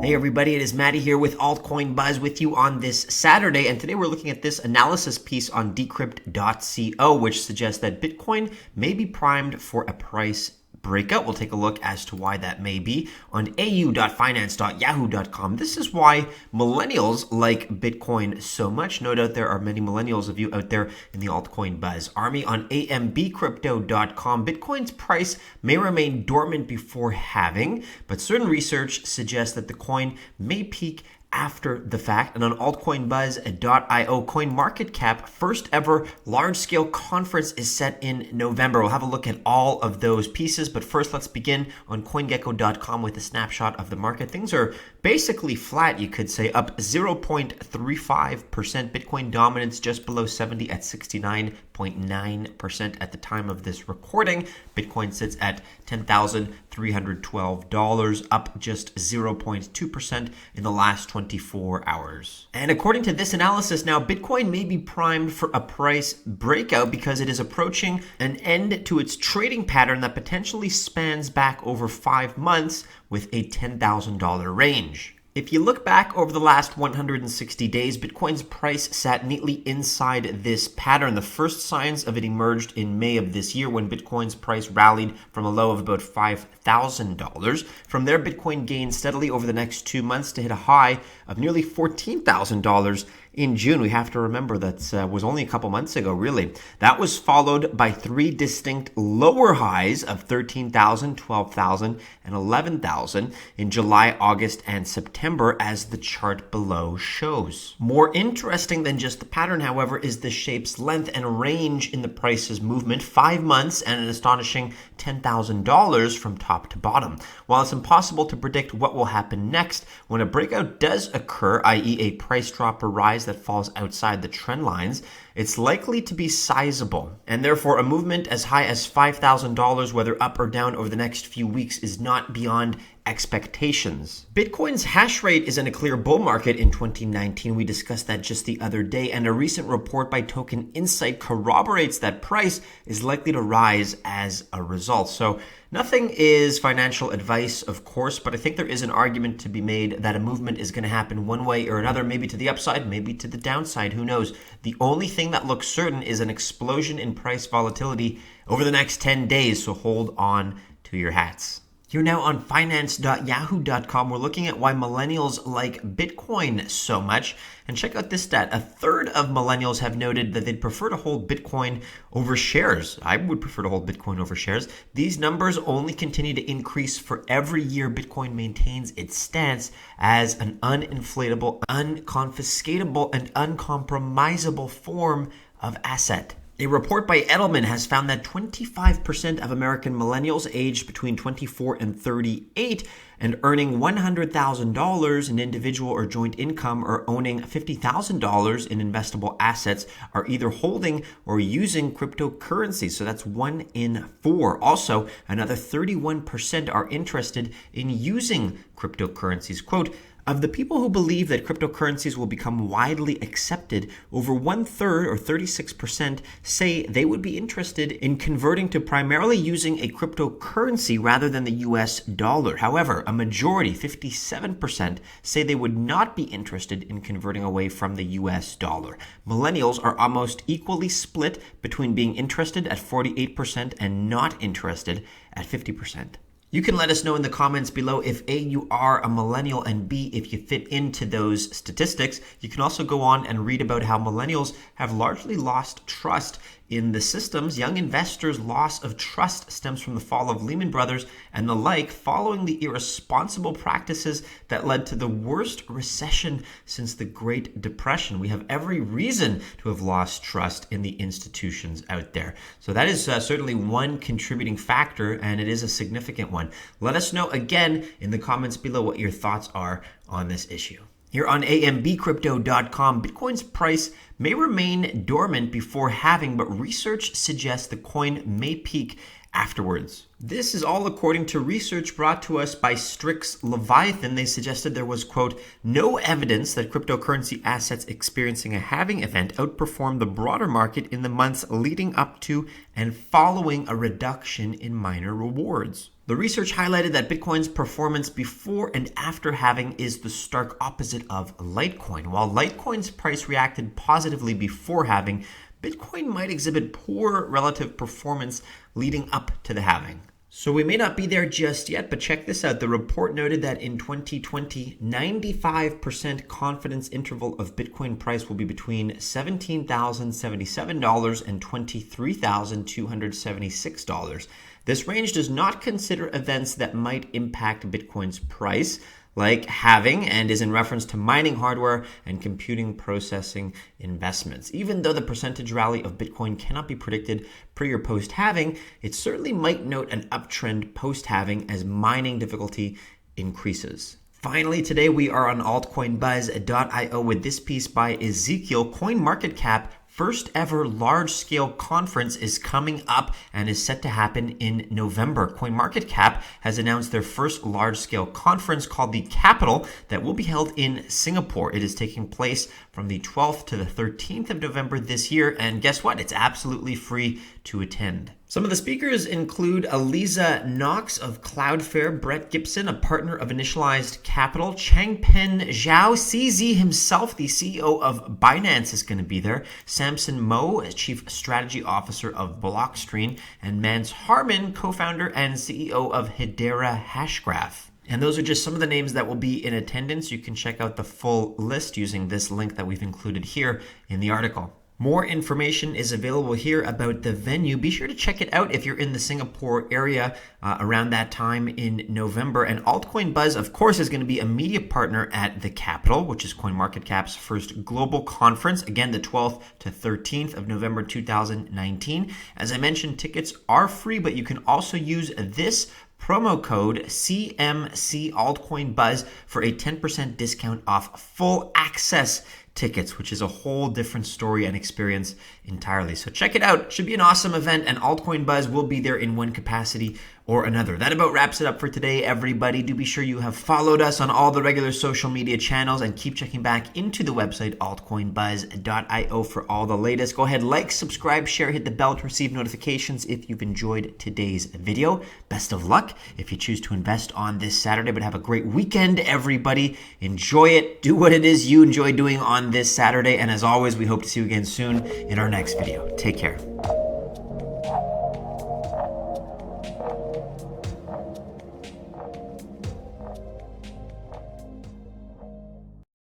Hey everybody, it is Mattie here with Altcoin Buzz with you on this Saturday, and today we're looking at this analysis piece on decrypt.co, which suggests that Bitcoin may be primed for a price breakout. We'll take a look as to why that may be on au.finance.yahoo.com. This is why millennials like Bitcoin so much. No doubt there are many millennials of you out there in the Altcoin Buzz army. On ambcrypto.com, Bitcoin's price may remain dormant before halving, but certain research suggests that the coin may peak after the fact. And on altcoinbuzz.io, CoinMarketCap first ever large-scale conference is set in November. We'll have a look at all of those pieces, but first let's begin on CoinGecko.com with a snapshot of the market. Things are basically flat, you could say, up 0.35%. Bitcoin dominance just below 70 at 69.9% at the time of this recording. Bitcoin sits at $10,312, up just 0.2% in the last 24 hours. And according to this analysis now, Bitcoin may be primed for a price breakout because it is approaching an end to its trading pattern that potentially spans back over 5 months with a $10,000 range. If you look back over the last 160 days, Bitcoin's price sat neatly inside this pattern. The first signs of it emerged in May of this year when Bitcoin's price rallied from a low of about $5,000. From there, Bitcoin gained steadily over the next 2 months to hit a high of nearly $14,000 in June. We have to remember that was only a couple months ago, really. That was followed by 3 distinct lower highs of 13,000, 12,000, and 11,000 in July, August, and September, as the chart below shows. More interesting than just the pattern, however, is the shape's length and range in the price's movement. 5 months and an astonishing $10,000 from top to bottom. While it's impossible to predict what will happen next, when a breakout does occur, i.e. a price drop or rise that falls outside the trend lines, it's likely to be sizable, and therefore a movement as high as $5,000, whether up or down over the next few weeks, is not beyond expectations. Bitcoin's hash rate is in a clear bull market in 2019. We discussed that just the other day, and a recent report by Token Insight corroborates that price is likely to rise as a result. So nothing is financial advice, of course, but I think there is an argument to be made that a movement is going to happen one way or another, maybe to the upside, maybe to the downside, who knows. The only thing that looks certain is an explosion in price volatility over the next 10 days, so hold on to your hats. You're now on finance.yahoo.com. We're looking at why millennials like Bitcoin so much. And check out this stat. A third of millennials have noted that they'd prefer to hold Bitcoin over shares. I would prefer to hold Bitcoin over shares. These numbers only continue to increase for every year Bitcoin maintains its stance as an uninflatable, unconfiscatable, and uncompromisable form of asset. A report by Edelman has found that 25% of American millennials aged between 24 and 38 and earning $100,000 in individual or joint income or owning $50,000 in investable assets are either holding or using cryptocurrency. So that's 1 in 4. Also, another 31% are interested in using cryptocurrencies. Quote, of the people who believe that cryptocurrencies will become widely accepted, over 1/3 or 36% say they would be interested in converting to primarily using a cryptocurrency rather than the US dollar. However, a majority, 57%, say they would not be interested in converting away from the US dollar. Millennials are almost equally split between being interested at 48% and not interested at 50%. You can let us know in the comments below if A, you are a millennial, and B, if you fit into those statistics. You can also go on and read about how millennials have largely lost trust in the systems. Young investors' loss of trust stems from the fall of Lehman Brothers and the like, following the irresponsible practices that led to the worst recession since the Great Depression. We have every reason to have lost trust in the institutions out there. So that is certainly one contributing factor, and it is a significant one. Let us know again in the comments below what your thoughts are on this issue. Here on ambcrypto.com, Bitcoin's price may remain dormant before halving, but research suggests the coin may peak afterwards. This is all according to research brought to us by Strix Leviathan. They suggested there was, quote, no evidence that cryptocurrency assets experiencing a halving event outperformed the broader market in the months leading up to and following a reduction in minor rewards. The research highlighted that Bitcoin's performance before and after halving is the stark opposite of Litecoin. While Litecoin's price reacted positively before halving, Bitcoin might exhibit poor relative performance leading up to the halving. So we may not be there just yet, but check this out. The report noted that in 2020, 95% confidence interval of Bitcoin price will be between $17,077 and $23,276. This range does not consider events that might impact Bitcoin's price, like halving, and is in reference to mining hardware and computing processing investments. Even though the percentage rally of Bitcoin cannot be predicted pre or post halving, it certainly might note an uptrend post halving as mining difficulty increases. Finally, today we are on altcoinbuzz.io with this piece by Ezekiel. CoinMarketCap first ever large-scale conference is coming up and is set to happen in November. CoinMarketCap has announced their first large-scale conference called the Capital that will be held in Singapore. It is taking place from the 12th to the 13th of November this year, and guess what? It's absolutely free to attend. Some of the speakers include Aliza Knox of Cloudflare, Brett Gibson, a partner of Initialized Capital, Changpeng Zhao, CZ himself, the CEO of Binance, is going to be there, Samson Mo, Chief Strategy Officer of Blockstream, and Mance Harmon, co-founder and CEO of Hedera Hashgraph. And those are just some of the names that will be in attendance. You can check out the full list using this link that we've included here in the article. More information is available here about the venue. Be sure to check it out if you're in the Singapore area around that time in November. And Altcoin Buzz, of course, is going to be a media partner at the Capital, which is CoinMarketCap's first global conference. Again, the 12th to 13th of November 2019. As I mentioned, tickets are free, but you can also use this promo code CMC Altcoin Buzz for a 10% discount off full access tickets, which is a whole different story and experience entirely. So check it out. Should be an awesome event, and Altcoin Buzz will be there in one capacity or another. That about wraps it up for today, everybody. Do be sure you have followed us on all the regular social media channels and keep checking back into the website altcoinbuzz.io for all the latest. Go ahead, like, subscribe, share, hit the bell to receive notifications if you've enjoyed today's video. Best of luck if you choose to invest on this Saturday, but have a great weekend, everybody. Enjoy it. Do what it is you enjoy doing on this Saturday. And as always, we hope to see you again soon in our next video. Take care.